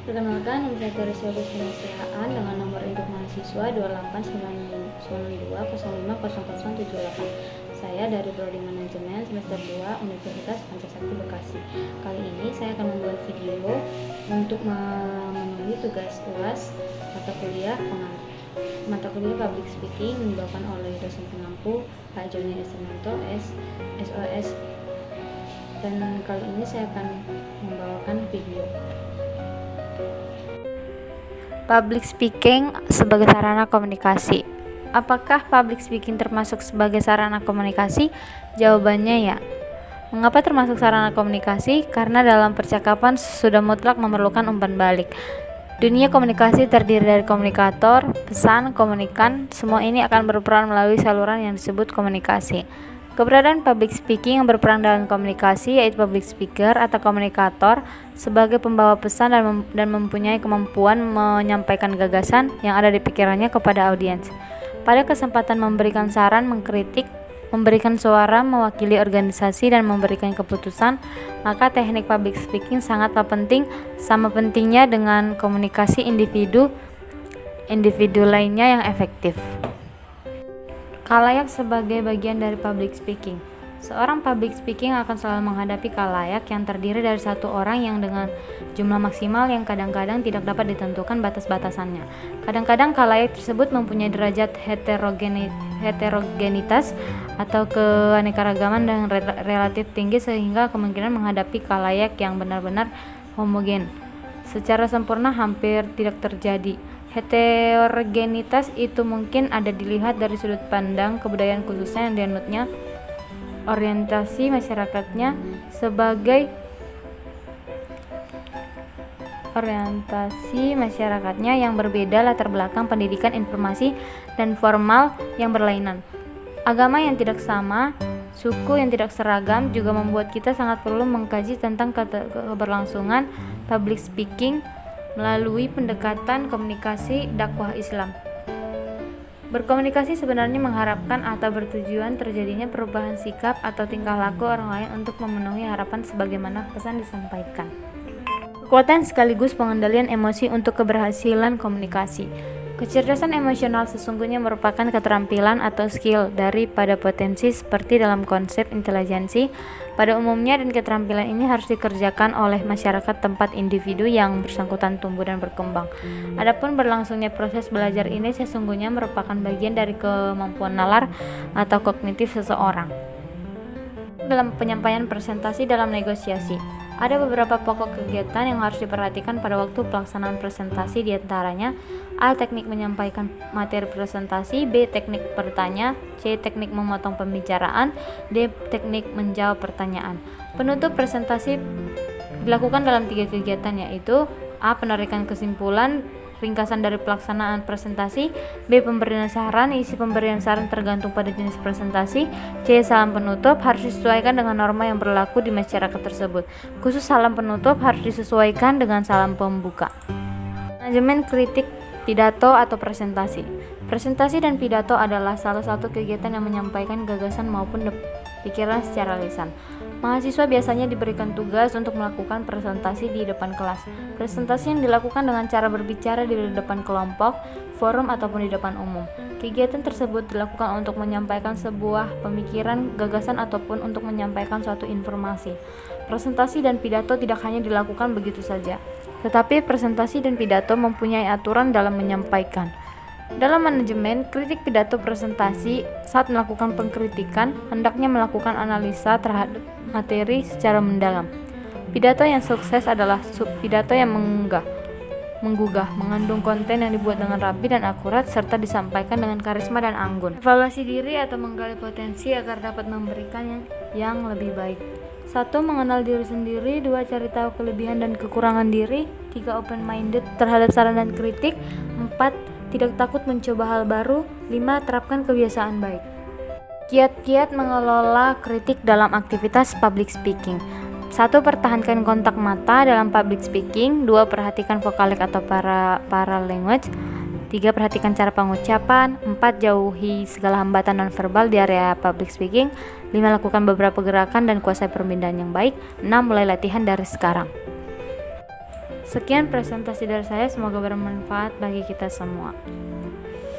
Perkenalkan, nama saya Teresia Gustinasiaan dengan nomor induk mahasiswa 28992050078. Saya dari Prodi Manajemen semester 2 Universitas Pancasakti Bekasi. Kali ini saya akan membuat video untuk memenuhi tugas UAS mata kuliah Public Speaking yang dibawakan oleh dosen pengampu Pak Joni Estimanto SOS. Dan kali ini saya akan membawakan video Public speaking sebagai sarana komunikasi. Apakah public speaking termasuk sebagai sarana komunikasi? Jawabannya ya. Mengapa termasuk sarana komunikasi? Karena dalam percakapan sudah mutlak memerlukan umpan balik. Dunia komunikasi terdiri dari komunikator, pesan, komunikan. Semua ini akan berperan melalui saluran yang disebut komunikasi. Keberadaan public speaking yang berperan dalam komunikasi yaitu public speaker atau komunikator sebagai pembawa pesan dan mempunyai kemampuan menyampaikan gagasan yang ada di pikirannya kepada audiens. Pada kesempatan memberikan saran, mengkritik, memberikan suara, mewakili organisasi dan memberikan keputusan, maka teknik public speaking sangatlah penting, sama pentingnya dengan komunikasi individu lainnya yang efektif. Khalayak sebagai bagian dari public speaking. Seorang public speaking akan selalu menghadapi khalayak yang terdiri dari satu orang yang dengan jumlah maksimal yang kadang-kadang tidak dapat ditentukan batas-batasannya. Kadang-kadang khalayak tersebut mempunyai derajat heterogenitas atau keanekaragaman yang relatif tinggi sehingga kemungkinan menghadapi khalayak yang benar-benar homogen secara sempurna hampir tidak terjadi. Heterogenitas itu mungkin ada dilihat dari sudut pandang kebudayaan khususnya yang dianutnya, orientasi masyarakatnya yang berbeda, latar belakang pendidikan, informasi, dan formal yang berlainan. Agama yang tidak sama, suku yang tidak seragam juga membuat kita sangat perlu mengkaji tentang keberlangsungan public speaking melalui pendekatan komunikasi dakwah Islam. Berkomunikasi sebenarnya mengharapkan atau bertujuan terjadinya perubahan sikap atau tingkah laku orang lain untuk memenuhi harapan sebagaimana pesan disampaikan. Kekuatan sekaligus pengendalian emosi untuk keberhasilan komunikasi. Kecerdasan emosional sesungguhnya merupakan keterampilan atau skill daripada potensi seperti dalam konsep intelijensi pada umumnya, dan keterampilan ini harus dikerjakan oleh masyarakat tempat individu yang bersangkutan tumbuh dan berkembang. Adapun berlangsungnya proses belajar ini sesungguhnya merupakan bagian dari kemampuan nalar atau kognitif seseorang. Dalam penyampaian presentasi dalam negosiasi, ada beberapa pokok kegiatan yang harus diperhatikan pada waktu pelaksanaan presentasi, diantaranya A. Teknik menyampaikan materi presentasi, B. Teknik bertanya, C. Teknik memotong pembicaraan, D. Teknik menjawab pertanyaan. Penutup presentasi dilakukan dalam 3 kegiatan, yaitu A. Penarikan kesimpulan ringkasan dari pelaksanaan presentasi, B. Pemberian saran. Isi pemberian saran tergantung pada jenis presentasi. C. Salam penutup harus disesuaikan dengan norma yang berlaku di masyarakat tersebut. Khusus salam penutup harus disesuaikan dengan salam pembuka. Manajemen kritik pidato atau presentasi. Presentasi dan pidato adalah salah satu kegiatan yang menyampaikan gagasan maupun pikiran secara lisan. Mahasiswa biasanya diberikan tugas untuk melakukan presentasi di depan kelas. Presentasi yang dilakukan dengan cara berbicara di depan kelompok, forum, ataupun di depan umum. Kegiatan tersebut dilakukan untuk menyampaikan sebuah pemikiran, gagasan, ataupun untuk menyampaikan suatu informasi. Presentasi dan pidato tidak hanya dilakukan begitu saja, tetapi presentasi dan pidato mempunyai aturan dalam menyampaikan. Dalam manajemen kritik pidato presentasi, saat melakukan pengkritikan, hendaknya melakukan analisa terhadap materi secara mendalam. Pidato yang sukses adalah pidato yang menggugah, mengandung konten yang dibuat dengan rapi dan akurat, serta disampaikan dengan karisma dan anggun. Evaluasi diri atau menggali potensi agar dapat memberikan yang lebih baik. 1. Mengenal diri sendiri. 2. Cari tahu kelebihan dan kekurangan diri. 3. Open minded terhadap saran dan kritik. 4. Tidak takut mencoba hal baru. 5. Terapkan kebiasaan baik. Kiat-kiat mengelola kritik dalam aktivitas public speaking. 1. Pertahankan kontak mata dalam public speaking. 2. Perhatikan vokalik atau paralanguage. 3. Perhatikan cara pengucapan. 4. Jauhi segala hambatan non-verbal di area public speaking. 5. Lakukan beberapa gerakan dan kuasai permintaan yang baik. 6. Mulai latihan dari sekarang. Sekian presentasi dari saya, semoga bermanfaat bagi kita semua.